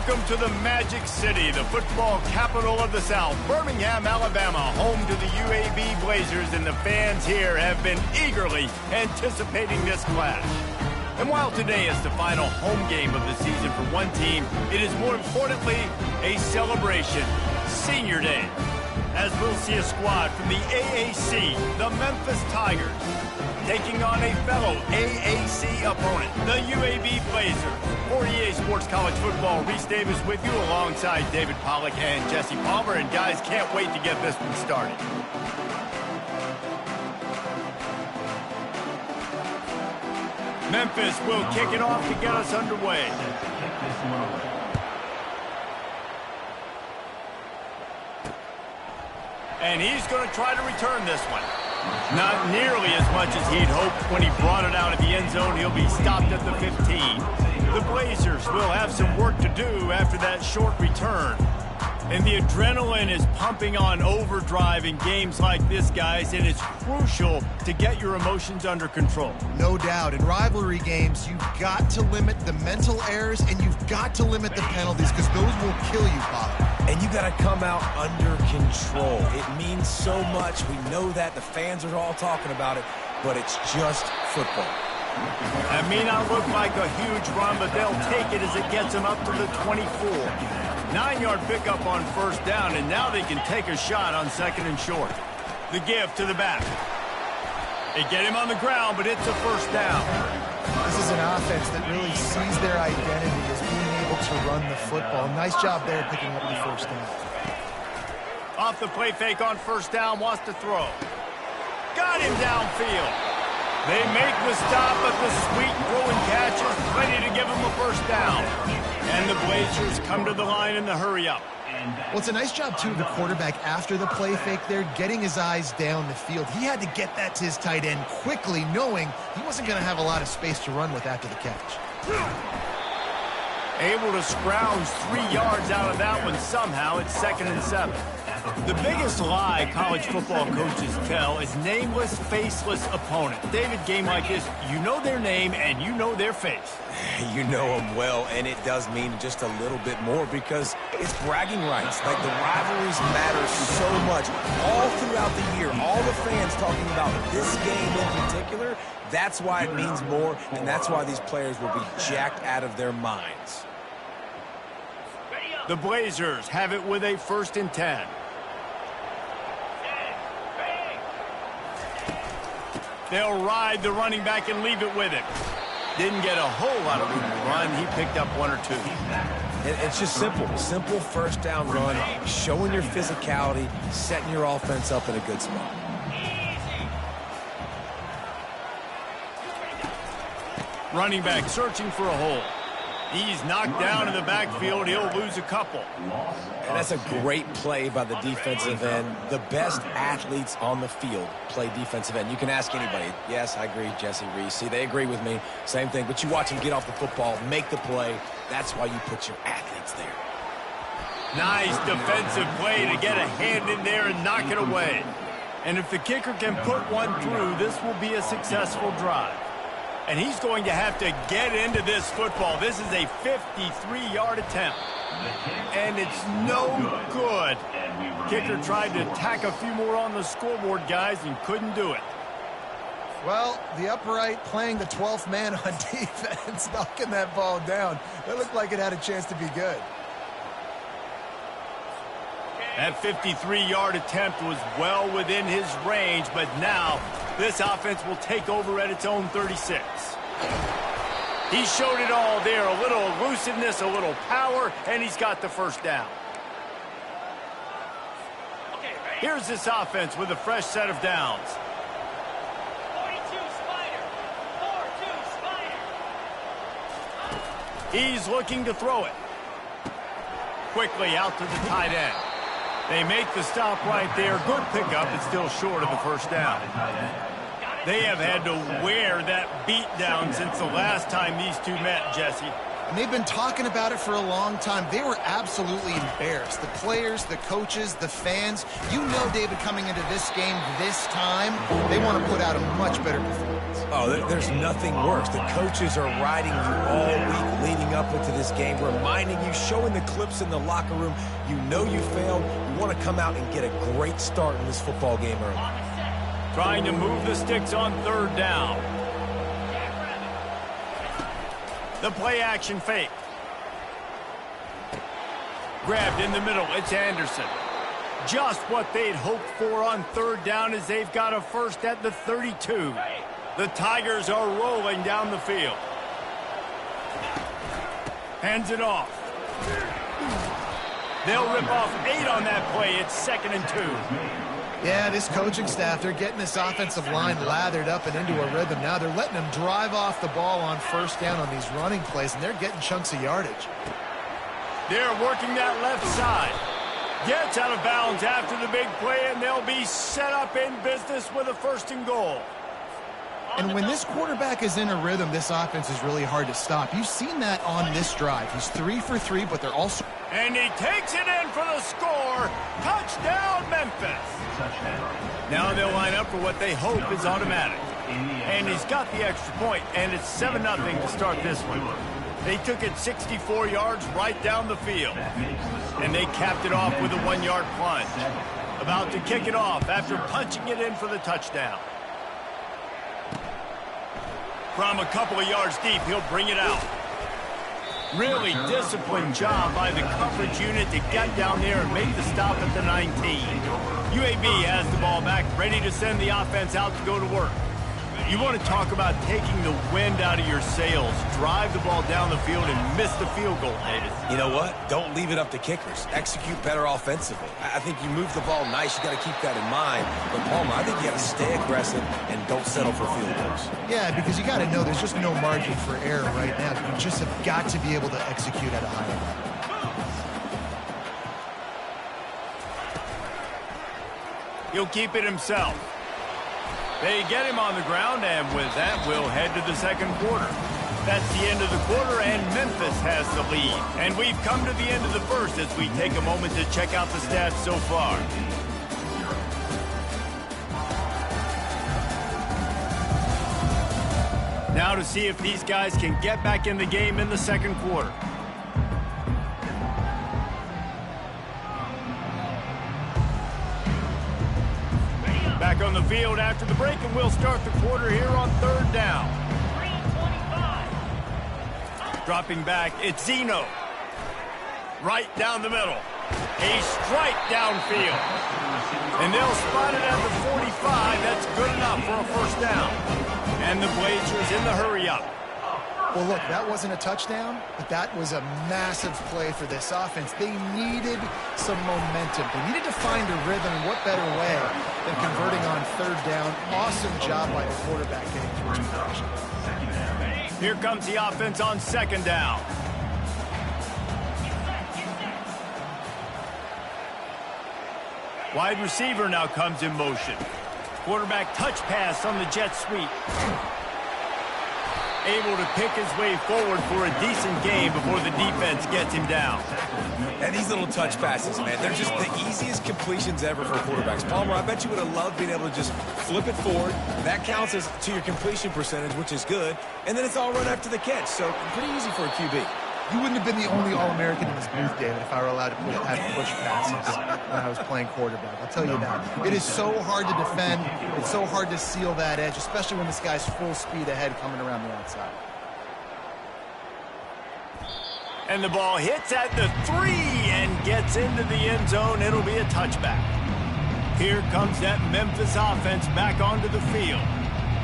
Welcome to the Magic City, the football capital of the South, Birmingham, Alabama, home to the UAB Blazers, and the fans here have been eagerly anticipating this clash. And while today is the final home game of the season for one team, it is more importantly a celebration, Senior Day, as we'll see a squad from the AAC, the Memphis Tigers, taking on a fellow AAC opponent, the UAB Blazers. For EA Sports College Football, Reese Davis with you alongside David Pollack and Jesse Palmer. And guys, can't wait to get this one started. Memphis will kick it off to get us underway. And he's going to try to return this one. Not nearly as much as he'd hoped when he brought it out of the end zone. He'll be stopped at the 15. The Blazers will have some work to do after that short return. And the adrenaline is pumping on overdrive in games like this, guys, and it's crucial to get your emotions under control. No doubt. In rivalry games, you've got to limit the mental errors and you've got to limit the penalties because those will kill you, Bob. And you got to come out under control. It means so much. We know that. The fans are all talking about it, but it's just football. That may not look like a huge run, but they'll take it as it gets them up to the 24. 9-yard pickup on first down, and now they can take a shot on second and short. The give to the back. They get him on the ground, but it's a first down. This is an offense that really sees their identity as being able to run the football. Nice job there picking up the first down. Off the play fake on first down, wants to throw. Got him downfield. They make the stop, but the sweet throw and catch is ready to give him a first down. And the Blazers come to the line in the hurry-up. Well, it's a nice job, too, of the quarterback after the play fake there, getting his eyes down the field. He had to get that to his tight end quickly, knowing he wasn't going to have a lot of space to run with after the catch. Able to scrounge 3 yards out of that one somehow. It's 2nd and 7. The biggest lie college football coaches tell is nameless, faceless opponent. David, game like this, you know their name and you know their face. You know them well, and it does mean just a little bit more because it's bragging rights. Like, the rivalries matter so much all throughout the year. All the fans talking about this game in particular, that's why it means more, and that's why these players will be jacked out of their minds. The Blazers have it with a 1st and 10. They'll ride the running back and leave it with him. Didn't get a whole lot of room to run. He picked up 1 or 2. It's just simple. Simple first down run, showing your physicality, setting your offense up in a good spot. Running back searching for a hole. He's knocked down in the backfield. He'll lose a couple. And that's a great play by the defensive end. The best athletes on the field play defensive end. You can ask anybody. Yes, I agree, Jesse, Reese. See, they agree with me. Same thing. But you watch them get off the football, make the play. That's why you put your athletes there. Nice defensive play to get a hand in there and knock it away. And if the kicker can put one through, this will be a successful drive. And he's going to have to get into this football. This is a 53-yard attempt. And it's no good. Kicker tried to tack a few more on the scoreboard, guys, and couldn't do it. Well, the upright playing the 12th man on defense, knocking that ball down. That looked like it had a chance to be good. That 53-yard attempt was well within his range, but now this offense will take over at its own 36. He showed it all there, a little elusiveness, a little power, and he's got the first down. Here's this offense with a fresh set of downs. 42 Spider. 4-2 Spider. He's looking to throw it. Quickly out to the tight end. They make the stop right there. Good pickup. It's still short of the first down. They have had to wear that beat down since the last time these two met, Jesse. And they've been talking about it for a long time. They were absolutely embarrassed. The players, the coaches, the fans. You know, David, coming into this game this time, they want to put out a much better performance. Oh, there's nothing worse. The coaches are riding you all week leading up into this game, reminding you, showing the clips in the locker room. You know you failed. You want to come out and get a great start in this football game early. Trying to move the sticks on third down. The play action fake. Grabbed in the middle. It's Anderson. Just what they'd hoped for on third down as they've got a first at the 32. The Tigers are rolling down the field. Hands it off. They'll rip off 8 on that play. It's 2nd and 2. Yeah, this coaching staff, they're getting this offensive line lathered up and into a rhythm now. They're letting them drive off the ball on first down on these running plays, and they're getting chunks of yardage. They're working that left side. Gets out of bounds after the big play, and they'll be set up in business with a 1st and goal. And when this quarterback is in a rhythm, this offense is really hard to stop. You've seen that on this drive. He's 3 for 3, but they're also... And he takes it in for the score. Touchdown, Memphis. Now they'll line up for what they hope is automatic. And he's got the extra point, and it's 7-0 to start this one. They took it 64 yards right down the field. And they capped it off with a 1-yard plunge. About to kick it off after punching it in for the touchdown. From a couple of yards deep, he'll bring it out. Really disciplined job by the coverage unit to get down there and make the stop at the 19. UAB has the ball back, ready to send the offense out to go to work. You want to talk about taking the wind out of your sails. Drive the ball down the field and miss the field goal, Davis. You know what? Don't leave it up to kickers. Execute better offensively. I think you move the ball nice. You got to keep that in mind. But, Palmer, I think you got to stay aggressive and don't settle for field goals. Yeah, because you got to know there's just no margin for error right now. You just have got to be able to execute at a higher level. He'll keep it himself. They get him on the ground, and with that, we'll head to the second quarter. That's the end of the quarter, and Memphis has the lead. And we've come to the end of the first as we take a moment to check out the stats so far. Now to see if these guys can get back in the game in the second quarter. Back on the field after the break, and we'll start the quarter here on third down. 3:25. Dropping back, it's Zeno. Right down the middle. A strike downfield. And they'll spot it at the 45. That's good enough for a first down. And the Blazers in the hurry-up. Well, look, that wasn't a touchdown, but that was a massive play for this offense. They needed some momentum. They needed to find a rhythm, and what better way than converting on third down. Awesome job by the quarterback getting through his production. Here comes the offense on second down. Wide receiver now comes in motion. Quarterback touch pass on the jet sweep. Able to pick his way forward for a decent game before the defense gets him down. And these little touch passes, man, they're just the easiest completions ever for quarterbacks. Palmer, I bet you would have loved being able to just flip it forward. That counts as to your completion percentage, which is good. And then it's all run after the catch, so pretty easy for a QB. You wouldn't have been the only All-American in this booth, David, if I were allowed to have push passes when I was playing quarterback. I'll tell you that. It is so hard to defend. It's so hard to seal that edge, especially when this guy's full speed ahead coming around the outside. And the ball hits at the 3 and gets into the end zone. It'll be a touchback. Here comes that Memphis offense back onto the field.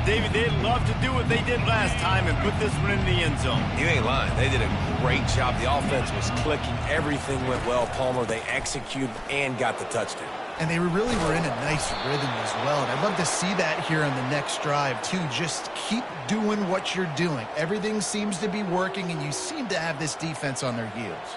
David, they'd love to do what they did last time and put this one in the end zone. You ain't lying. They did a great job. The offense was clicking. Everything went well. Palmer, they executed and got the touchdown. And they really were in a nice rhythm as well. And I'd love to see that here on the next drive, too. Just keep doing what you're doing. Everything seems to be working, and you seem to have this defense on their heels.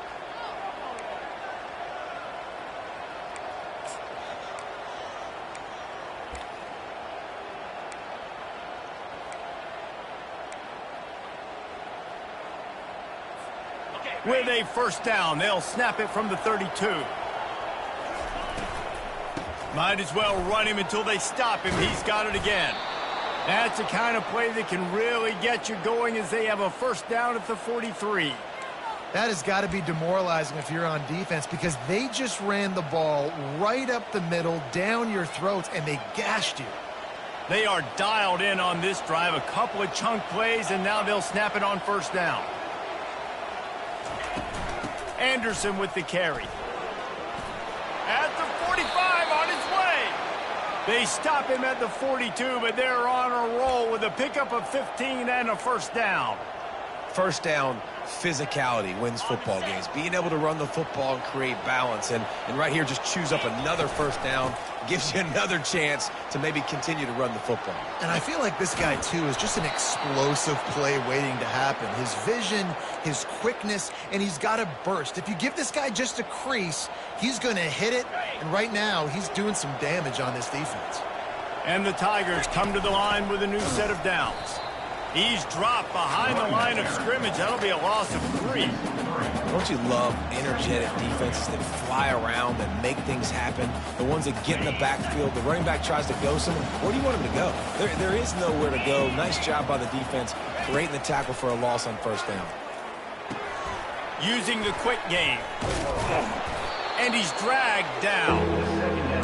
With a first down, they'll snap it from the 32. Might as well run him until they stop him. He's got it again. That's the kind of play that can really get you going as they have a first down at the 43. That has got to be demoralizing if you're on defense because they just ran the ball right up the middle, down your throats, and they gashed you. They are dialed in on this drive. A couple of chunk plays, and now they'll snap it on first down. Anderson with the carry. At the 45, on his way. They stop him at the 42, but they're on a roll with a pickup of 15 and a first down. First down, physicality wins football games. Being able to run the football and create balance. And right here, just choose up another first down. Gives you another chance to maybe continue to run the football. And I feel like this guy, too, is just an explosive play waiting to happen. His vision, his quickness, and he's got a burst. If you give this guy just a crease, he's going to hit it. And right now, he's doing some damage on this defense. And the Tigers come to the line with a new set of downs. He's dropped behind the line of scrimmage. That'll be a loss of 3. Don't you love energetic defenses that fly around and make things happen? The ones that get in the backfield, the running back tries to go somewhere. Where do you want him to go? There is nowhere to go. Nice job by the defense, creating the tackle for a loss on first down. Using the quick game. And he's dragged down.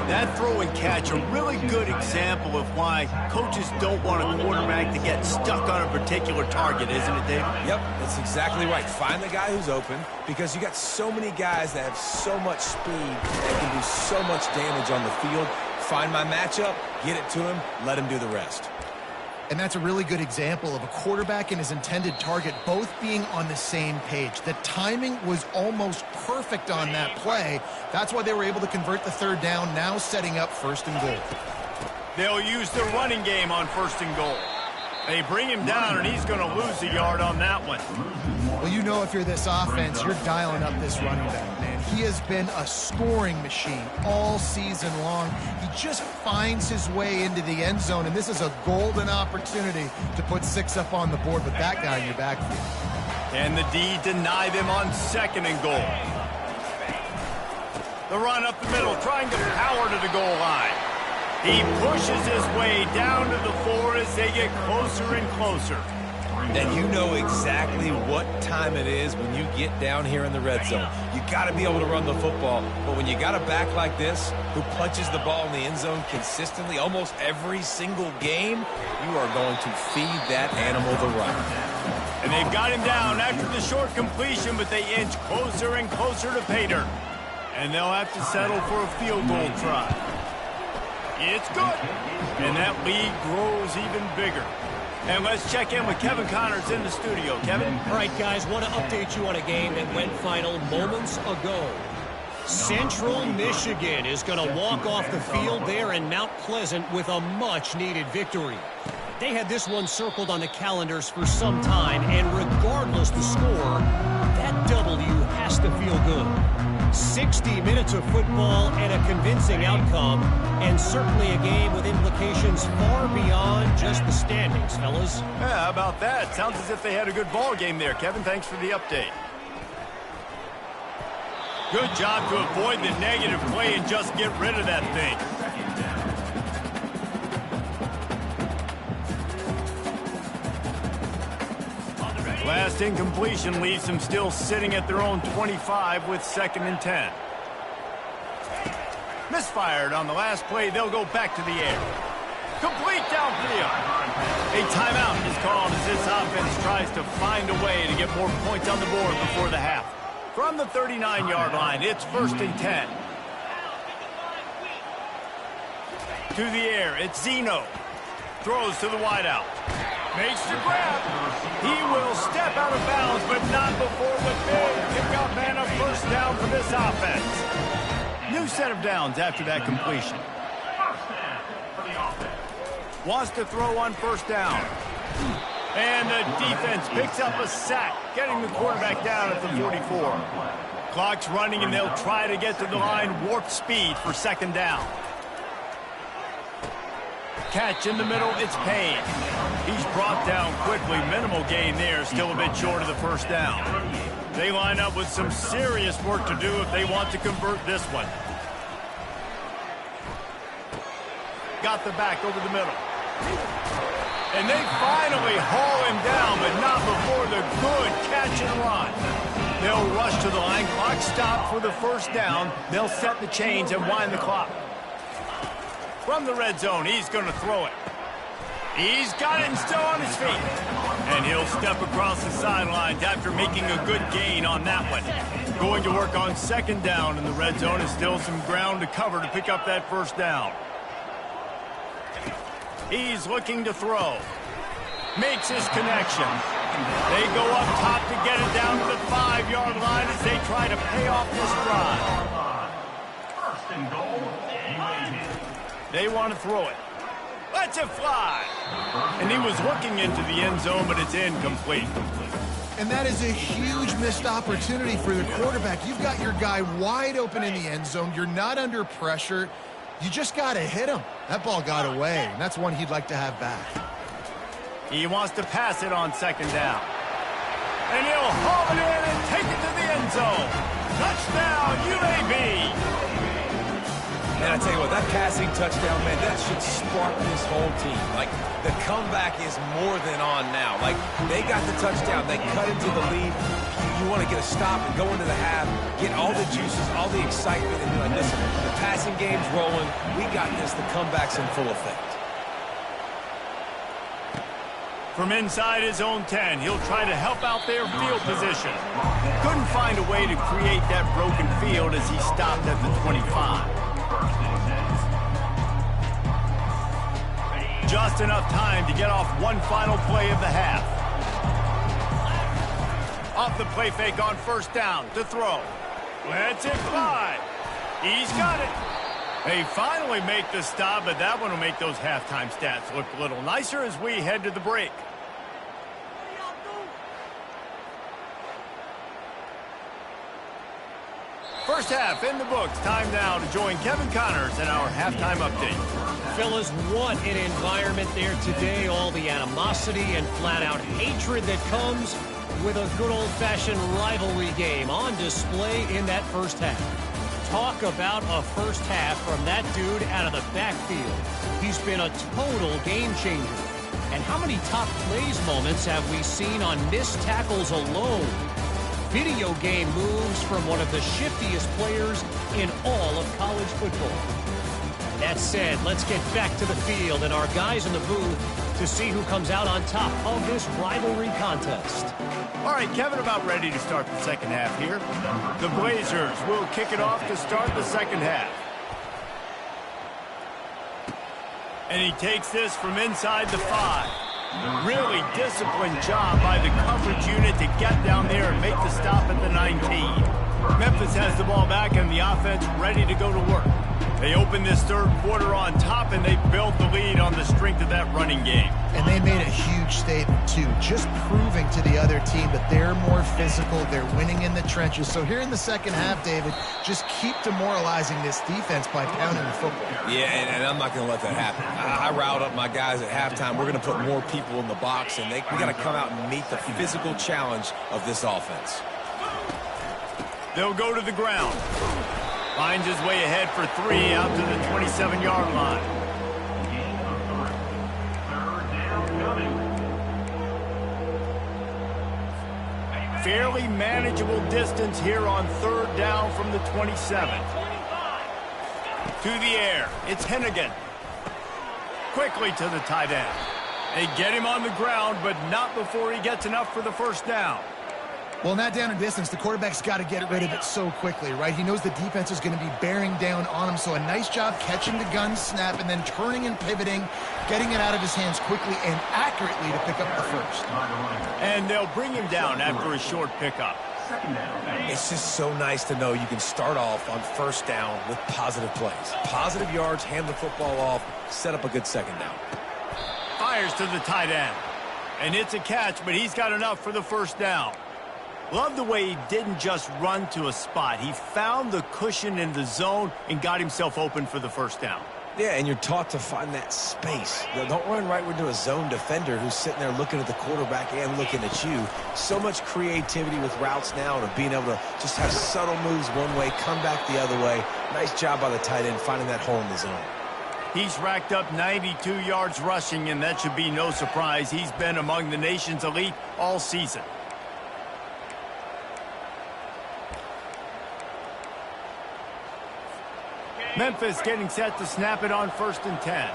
That throw and catch, a really good example of why coaches don't want a quarterback to get stuck on a particular target, isn't it, David? Yep, that's exactly right. Find the guy who's open because you got so many guys that have so much speed that can do so much damage on the field. Find my matchup, get it to him, let him do the rest. And that's a really good example of a quarterback and his intended target both being on the same page. The timing was almost perfect on that play. That's why they were able to convert the third down, now setting up first and goal. They'll use the running game on first and goal. They bring him down, and he's going to lose a yard on that one. Well, you know if you're this offense, you're dialing up this running back, man. He has been a scoring machine all season long. He just finds his way into the end zone, and this is a golden opportunity to put 6 up on the board with that guy in your backfield. And the D deny them on second and goal. The run up the middle, trying to power to the goal line. He pushes his way down to the 4 as they get closer and closer. And you know exactly what time it is when you get down here in the red zone. You got to be able to run the football, but when you got a back like this who punches the ball in the end zone consistently almost every single game, you are going to feed that animal the run. And they've got him down after the short completion, but they inch closer and closer to pay dirt. And they'll have to settle for a field goal try. It's good. And that lead grows even bigger. And let's check in with Kevin Connors in the studio. Kevin? All right, guys, want to update you on a game that went final moments ago. Central Michigan is going to walk off the field there in Mount Pleasant with a much-needed victory. They had this one circled on the calendars for some time, and regardless the score, that W has to feel good. 60 minutes of football and a convincing outcome, and certainly a game with implications far beyond just the standings, fellas. Yeah, how about that? Sounds as if they had a good ball game there. Kevin, thanks for the update. Good job to avoid the negative play and just get rid of that thing. Last incompletion leaves them still sitting at their own 25 with 2nd and 10. Misfired on the last play. They'll go back to the air. Complete downfield. A timeout is called as this offense tries to find a way to get more points on the board before the half. From the 39-yard line, it's 1st and 10. To the air, it's Zeno. Throws to the wideout. Makes the grab. He will step out of bounds, but not before the big pickup and a first down for this offense. New set of downs after that completion. Wants to throw on first down. And the defense picks up a sack, getting the quarterback down at the 44. Clock's running, and they'll try to get to the line warp speed for 2nd down. Catch in the middle, it's Payne. He's brought down quickly. Minimal gain there, still a bit short of the first down. They line up with some serious work to do if they want to convert this one. Got the back over the middle. And they finally haul him down, but not before the good catch and run. They'll rush to the line. Clock stop for the first down. They'll set the chains and wind the clock. From the red zone, he's going to throw it. He's got it and still on his feet. And he'll step across the sidelines after making a good gain on that one. Going to work on second down in the red zone, and still some ground to cover to pick up that first down. He's looking to throw. Makes his connection. They go up top to get it down to the 5-yard line as they try to pay off this drive. First and goal, They want to throw it. Let's it fly. And he was looking into the end zone, but it's incomplete. And that is a huge missed opportunity for the quarterback. You've got your guy wide open in the end zone. You're not under pressure. You just got to hit him. That ball got away, and that's one he'd like to have back. He wants to pass it on second down. And he'll haul it in and take it to the end zone. Touchdown, UAB. Man, I tell you what, that passing touchdown, man, that should spark this whole team. Like, the comeback is more than on now. Like, they got the touchdown. They cut into the lead. You want to get a stop and go into the half, get all the juices, all the excitement, and be like, listen, the passing game's rolling. We got this. The comeback's in full effect. From inside his own 10, he'll try to help out their field position. Couldn't find a way to create that broken field as he stopped at the 25. Just enough time to get off one final play of the half. Off the play fake on first down to throw. Let's it fly. He's got it. They finally make the stop, but that one will make those halftime stats look a little nicer as we head to the break. First half in the books. Time now to join Kevin Connors in our halftime update. Fellas, what an environment there today. All the animosity and flat-out hatred that comes with a good old-fashioned rivalry game on display in that first half. Talk about a first half from that dude out of the backfield. He's been a total game changer. And how many top plays moments have we seen on missed tackles alone? Video game moves from one of the shiftiest players in all of college football. That said, let's get back to the field and our guys in the booth to see who comes out on top of this rivalry contest. All right, Kevin, about ready to start the second half here. The Blazers will kick it off to start the second half. And he takes this from inside the 5. Really disciplined job by the coverage unit to get down there and make the stop at the 19. Memphis has the ball back and the offense ready to go to work. They open this third quarter on top, and they built the lead on the strength of that running game. And they made a huge statement, too, just proving to the other team that they're more physical, they're winning in the trenches. So here in the second half, David, just keep demoralizing this defense by pounding the football. Yeah, and I'm not going to let that happen. I riled up my guys at halftime. We're going to put more people in the box, and we got to come out and meet the physical challenge of this offense. They'll go to the ground. Finds his way ahead for 3 out to the 27-yard line. Fairly manageable distance here on third down from the 27. To the air, it's Hennigan. Quickly to the tight end. They get him on the ground, but not before he gets enough for the first down. Well, in that down and distance, the quarterback's got to get rid of it so quickly, right? He knows the defense is going to be bearing down on him, so a nice job catching the gun snap and then turning and pivoting, getting it out of his hands quickly and accurately to pick up the first. And they'll bring him down after a short pickup. It's just so nice to know you can start off on first down with positive plays. Positive yards, hand the football off, set up a good second down. Fires to the tight end. And it's a catch, but he's got enough for the first down. Love the way he didn't just run to a spot. He found the cushion in the zone and got himself open for the first down. Yeah, and you're taught to find that space. Don't run right into a zone defender who's sitting there looking at the quarterback and looking at you. So much creativity with routes now and being able to just have subtle moves one way, come back the other way. Nice job by the tight end finding that hole in the zone. He's racked up 92 yards rushing, and that should be no surprise. He's been among the nation's elite all season. Memphis getting set to snap it on 1st and 10.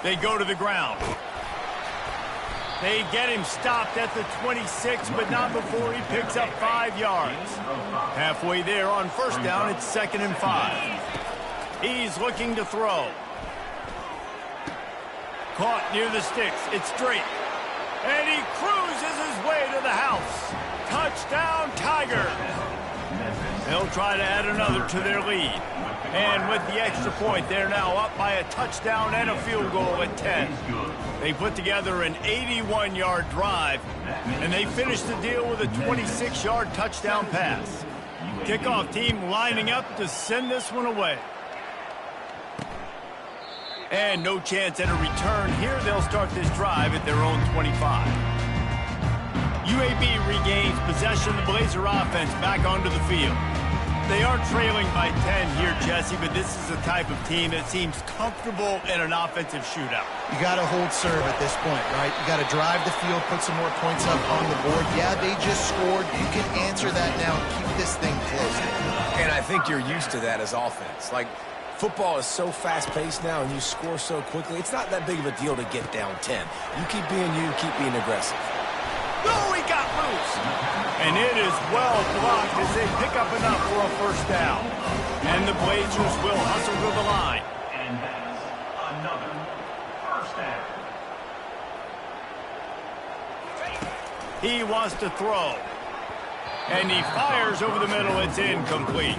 They go to the ground. They get him stopped at the 26, but not before he picks up 5 yards. Halfway there on 1st down, it's 2nd and 5. He's looking to throw. Caught near the sticks. It's straight. And he cruises his way to the house. Touchdown, Tigers. They'll try to add another to their lead. And with the extra point, they're now up by a touchdown and a field goal at 10. They put together an 81-yard drive, and they finished the deal with a 26-yard touchdown pass. Kickoff team lining up to send this one away. And no chance at a return here. They'll start this drive at their own 25. UAB regains possession of the Blazer offense back onto the field. They are trailing by 10 here, Jesse, but this is the type of team that seems comfortable in an offensive shootout. You got to hold serve at this point, right? You got to drive the field, put some more points up on the board. Yeah, they just scored. You can answer that now and keep this thing close. And I think you're used to that as offense. Like, football is so fast-paced now and you score so quickly, it's not that big of a deal to get down 10. You keep being you, keep being aggressive. Oh, he got loose. And it is well blocked as they pick up enough for a 1st down. And the Blazers will hustle to the line. And that's another 1st down. He wants to throw. And he fires over the middle. It's incomplete.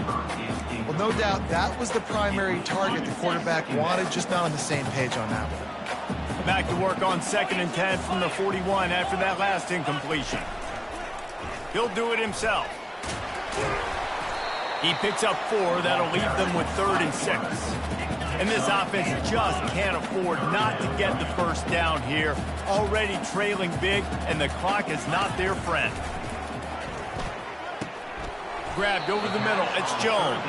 Well, no doubt that was the primary target the quarterback wanted, just not on the same page on that one. Back to work on 2nd and 10 from the 41 after that last incompletion. He'll do it himself. He picks up 4. That'll leave them with 3rd and 6. And this offense just can't afford not to get the 1st down here. Already trailing big, and the clock is not their friend. Grabbed over the middle. It's Jones.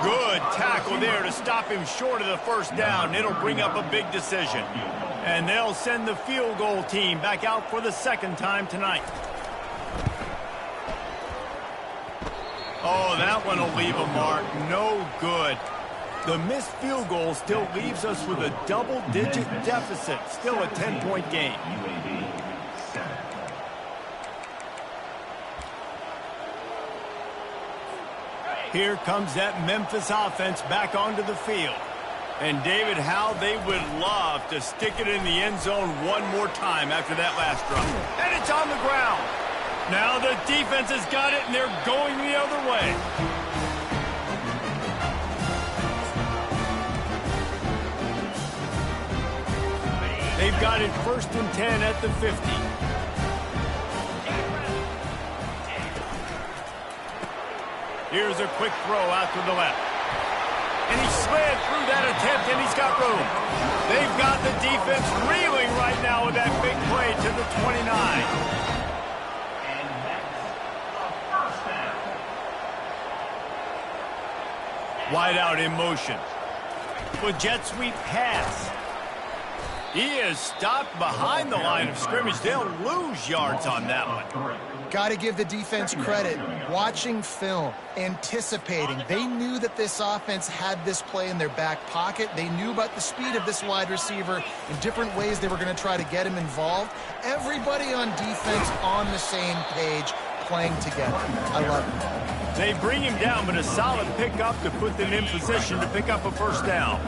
Good tackle there to stop him short of the 1st down. It'll bring up a big decision. And they'll send the field goal team back out for the 2nd time tonight. Oh, that one will leave a mark. No good. The missed field goal still leaves us with a double-digit deficit. Still a 10-point game. Here comes that Memphis offense back onto the field. And David, how they would love to stick it in the end zone one more time after that last drop. And it's on the ground. Now the defense has got it, and they're going the other way. They've got it 1st and 10 at the 50. Here's a quick throw out to the left. And he slid through that attempt, and he's got room. They've got the defense reeling right now with that big play to the 29. And that's a 1st down. Wide out in motion. With jet sweep pass. He is stopped behind the line of scrimmage. They'll lose yards on that one. Got to give the defense credit. Watching film, anticipating. They knew that this offense had this play in their back pocket. They knew about the speed of this wide receiver in different ways they were going to try to get him involved. Everybody on defense on the same page, playing together. I love it. They bring him down, but a solid pickup to put them in position to pick up a 1st down.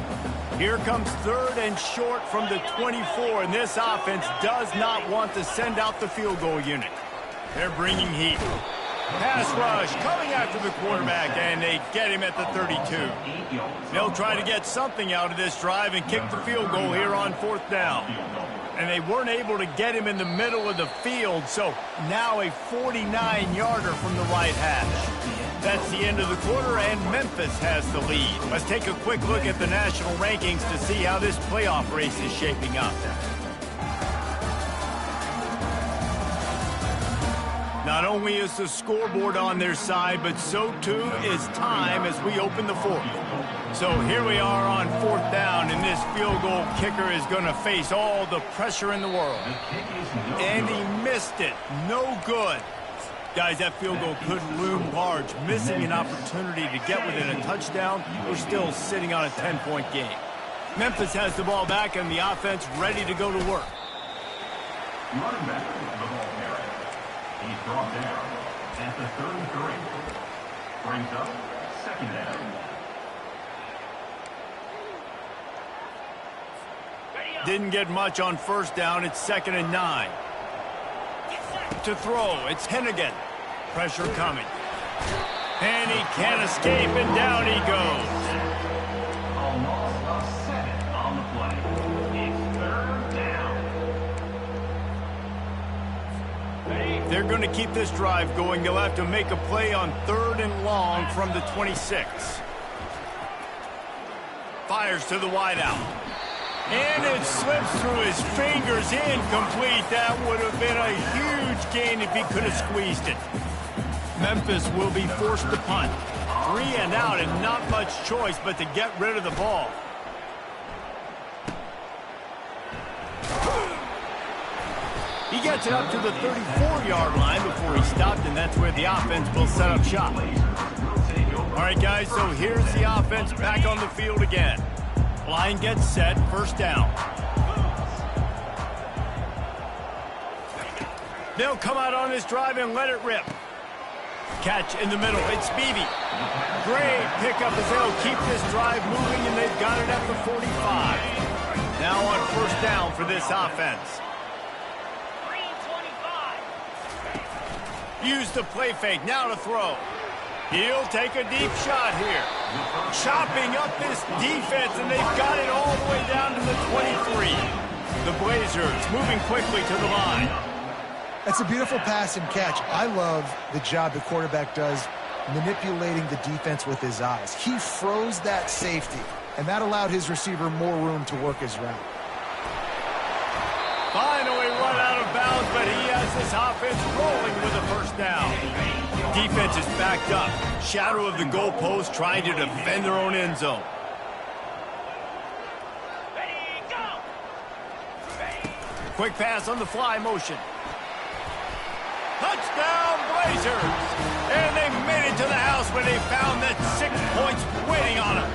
Here comes 3rd and short from the 24, and this offense does not want to send out the field goal unit. They're bringing heat. Pass rush coming after the quarterback, and they get him at the 32. They'll try to get something out of this drive and kick the field goal here on 4th down. And they weren't able to get him in the middle of the field, so now a 49-yarder from the right hash. That's the end of the quarter, and Memphis has the lead. Let's take a quick look at the national rankings to see how this playoff race is shaping up. Not only is the scoreboard on their side, but so too is time as we open the fourth. So here we are on fourth down, and this field goal kicker is going to face all the pressure in the world. And he missed it. No good. Guys, that field goal could loom large. Missing an opportunity to get within a touchdown, we're still sitting on a 10-point game. Memphis has the ball back and the offense ready to go to work. Running back, the ball carrier. He's brought down at the 33. Brings up second down. Didn't get much on first down. It's 2nd and 9. To throw, it's Hennigan. Pressure coming. And he can't escape, and down he goes. A loss of 7 on the play. It's 3rd down. They're going to keep this drive going. They'll have to make a play on 3rd and long from the 26. Fires to the wideout. And it slips through his fingers, incomplete. That would have been a huge gain if he could have squeezed it. Memphis will be forced to punt. 3 and out, and not much choice but to get rid of the ball. He gets it up to the 34-yard line before he stopped, and that's where the offense will set up shop. All right, guys, so here's the offense back on the field again. Line gets set, first down. They'll come out on this drive and let it rip. Catch in the middle, it's Beebe. Great pickup as they'll keep this drive moving, and they've got it at the 45. Now on first down for this offense. Use the play fake, now to throw. He'll take a deep shot here. Chopping up this defense, and they've got it all the way down to the 23. The Blazers moving quickly to the line. That's a beautiful pass and catch. I love the job the quarterback does manipulating the defense with his eyes. He froze that safety, and that allowed his receiver more room to work his route. Finally run out of bounds, but he has this offense rolling with a first down. Defense is backed up. Shadow of the goalpost trying to defend their own end zone. Ready, go! Quick pass on the fly motion. Touchdown Blazers! And they made it to the house when they found that 6 points waiting on them.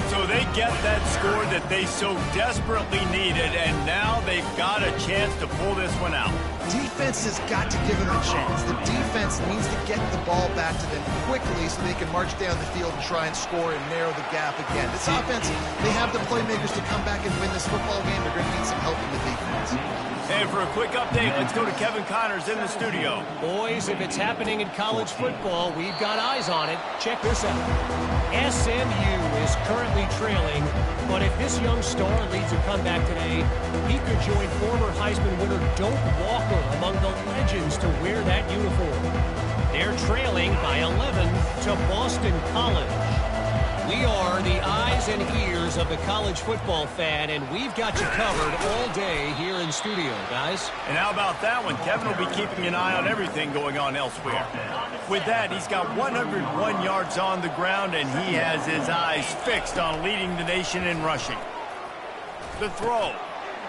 So they get that score that they so desperately needed, and now they've got a chance to pull this one out. Defense has got to give them a chance. The defense needs to get the ball back to them quickly so they can march down the field and try and score and narrow the gap again. This offense, they have the playmakers to come back and win this football game. They're going to need some help from the defense. And for a quick update, let's go to Kevin Connors in the studio. Boys, if it's happening in college football, we've got eyes on it. Check this out. SMU is currently trailing, but if this young star leads a comeback today, he could join former Heisman winner Doak Walker among the legends to wear that uniform. They're trailing by 11 to Boston College. We are the eyes and ears of the college football fan, and we've got you covered all day here in studio, guys. And how about that one? Kevin will be keeping an eye on everything going on elsewhere. With that, he's got 101 yards on the ground, and he has his eyes fixed on leading the nation in rushing. The throw.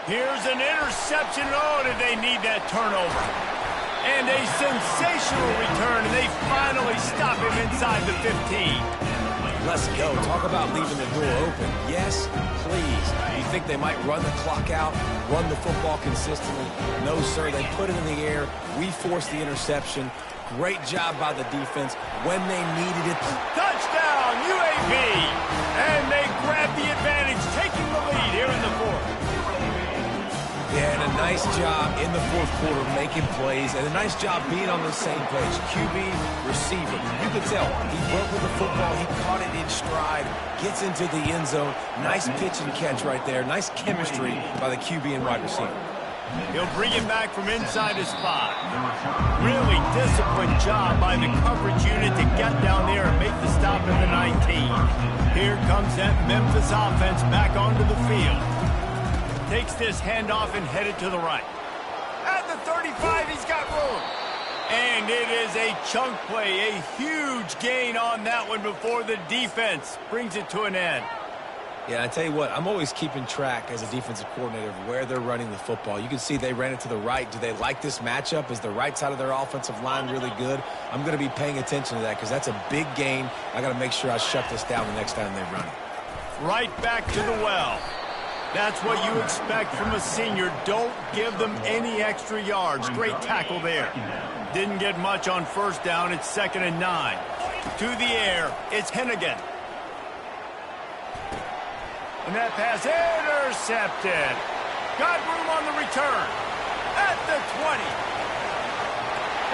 Here's an interception. Oh, did they need that turnover? And a sensational return, and they finally stop him inside the 15. Let's go. Talk about leaving the door open. Yes, please. You think they might run the clock out, run the football consistently? No, sir. They put it in the air. We forced the interception. Great job by the defense when they needed it. Touchdown, UAB! And they grab the advantage, taking the lead here in the fourth. Yeah, and a nice job in the fourth quarter making plays, and a nice job being on the same page. QB, receiver. You could tell he broke with the football. He caught it in stride, gets into the end zone. Nice pitch and catch right there. Nice chemistry by the QB and wide receiver. He'll bring him back from inside his spot. Really disciplined job by the coverage unit to get down there and make the stop at the 19. Here comes that Memphis offense back onto the field. Takes this handoff and headed to the right. At the 35, he's got room. And it is a chunk play, a huge gain on that one before the defense brings it to an end. Yeah, I tell you what, I'm always keeping track as a defensive coordinator of where they're running the football. You can see they ran it to the right. Do they like this matchup? Is the right side of their offensive line really good? I'm going to be paying attention to that because that's a big gain. I got to make sure I shut this down the next time they run it. Right back to the well. That's what you expect from a senior. Don't give them any extra yards. Great tackle there. Didn't get much on first down. It's 2nd and 9. To the air, it's Hennigan. And that pass intercepted. Got room on the return. At the 20.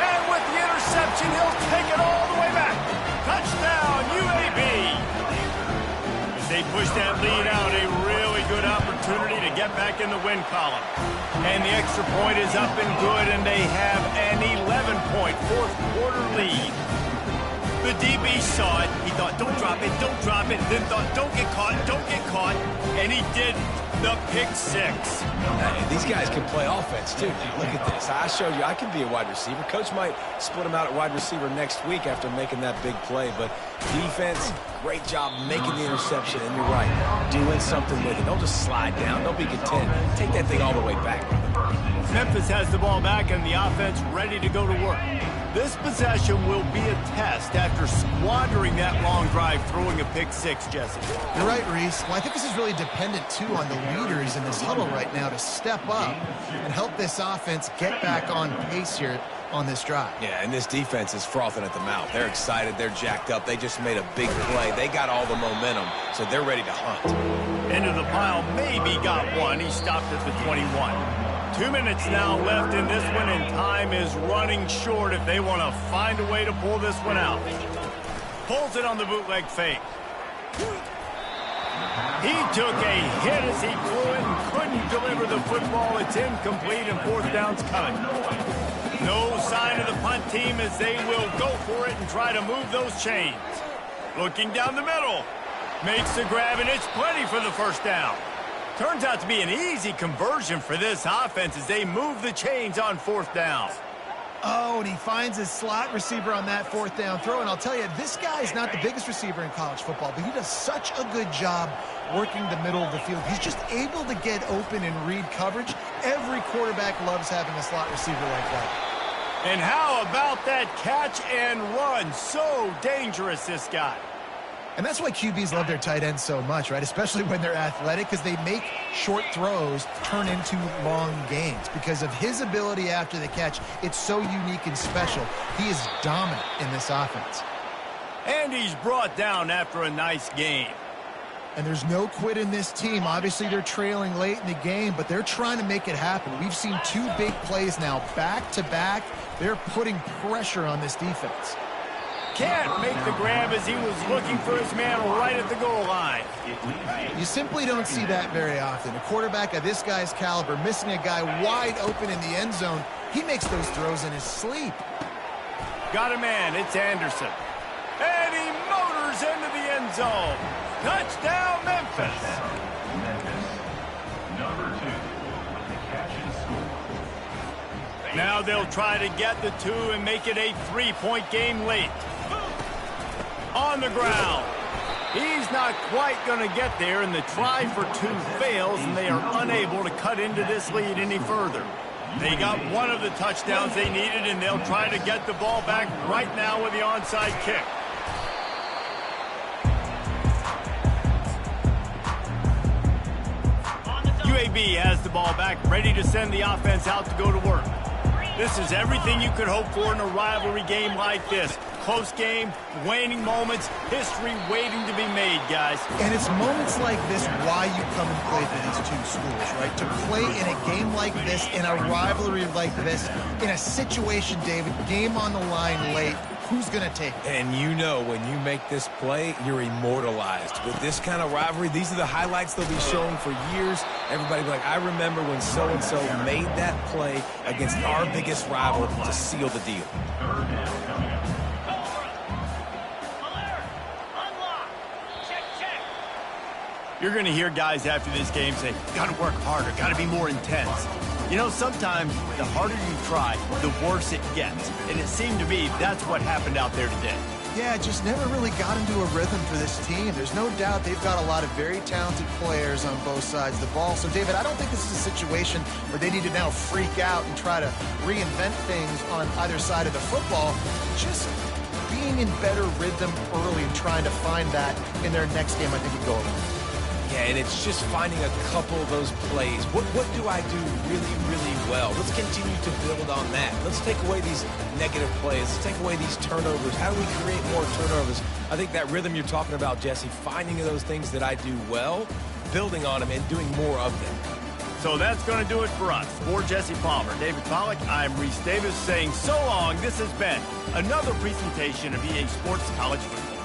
And with the interception, he'll take it all the way back. Touchdown, UAB. As they push that lead out, a really good opportunity to get back in the win column. And the extra point is up and good, and they have an 11-point fourth-quarter lead. The DB saw it. He thought, don't drop it, don't drop it. Then thought, don't get caught, don't get caught. And he didn't. The pick six. These guys can play offense, too. Look at this. I showed you I can be a wide receiver. Coach might split him out at wide receiver next week after making that big play. But defense, great job making the interception. And you're right, doing something with it. Don't just slide down. Don't be content. Take that thing all the way back. Memphis has the ball back and the offense ready to go to work. This possession will be a test after squandering that long drive, throwing a pick six, Jesse. You're right, Reese. Well, I think this is really dependent, too, on the leaders in this huddle right now to step up and help this offense get back on pace here on this drive. Yeah, and this defense is frothing at the mouth. They're excited. They're jacked up. They just made a big play. They got all the momentum, so they're ready to hunt. Into the pile, maybe got one. He stopped at the 21. 2 minutes now left in this one, and time is running short if they want to find a way to pull this one out. Pulls it on the bootleg fake. He took a hit as he threw it and couldn't deliver the football. It's incomplete, and fourth down's coming. No sign of the punt team as they will go for it and try to move those chains. Looking down the middle. Makes the grab, and it's plenty for the first down. Turns out to be an easy conversion for this offense as they move the chains on fourth down. Oh, and he finds his slot receiver on that fourth down throw. And I'll tell you, this guy's not the biggest receiver in college football, but he does such a good job working the middle of the field. He's just able to get open and read coverage. Every quarterback loves having a slot receiver like that. And how about that catch and run? So dangerous, this guy. And that's why QBs love their tight ends so much, right? Especially when they're athletic, because they make short throws turn into long gains. Because of his ability after the catch, it's so unique and special. He is dominant in this offense. And he's brought down after a nice game. And there's no quit in this team. Obviously, they're trailing late in the game, but they're trying to make it happen. We've seen two big plays now, back-to-back. They're putting pressure on this defense. Can't make the grab as he was looking for his man right at the goal line. You simply don't see that very often. A quarterback of this guy's caliber missing a guy wide open in the end zone. He makes those throws in his sleep. Got a man. It's Anderson. And he motors into the end zone. Touchdown, Memphis. Number 2 with the catch and score. Now they'll try to get the two and make it a 3-point game late. On the ground. He's not quite going to get there, and the try for two fails, and they are unable to cut into this lead any further. They got one of the touchdowns they needed, and they'll try to get the ball back right now with the onside kick. UAB has the ball back, ready to send the offense out to go to work. This is everything you could hope for in a rivalry game like this. Close game, waning moments, history waiting to be made, guys. And it's moments like this why you come and play for these two schools, right? To play in a game like this, in a rivalry like this, in a situation, David, game on the line late, who's going to take it? And you know when you make this play, you're immortalized. With this kind of rivalry, these are the highlights they'll be showing for years. Everybody will be like, I remember when so-and-so made that play against our biggest rival to seal the deal. You're going to hear guys after this game say, got to work harder, got to be more intense. You know, sometimes the harder you try, the worse it gets. And it seemed to me that's what happened out there today. Yeah, just never really got into a rhythm for this team. There's no doubt they've got a lot of very talented players on both sides of the ball. So, David, I don't think this is a situation where they need to now freak out and try to reinvent things on either side of the football. Just being in better rhythm early and trying to find that in their next game, I think would go a long way. Yeah, and it's just finding a couple of those plays. What do I do really, really well? Let's continue to build on that. Let's take away these negative plays. Let's take away these turnovers. How do we create more turnovers? I think that rhythm you're talking about, Jesse, finding those things that I do well, building on them, and doing more of them. So that's going to do it for us. For Jesse Palmer, David Pollack, I'm Reese Davis saying so long. This has been another presentation of EA Sports College Football.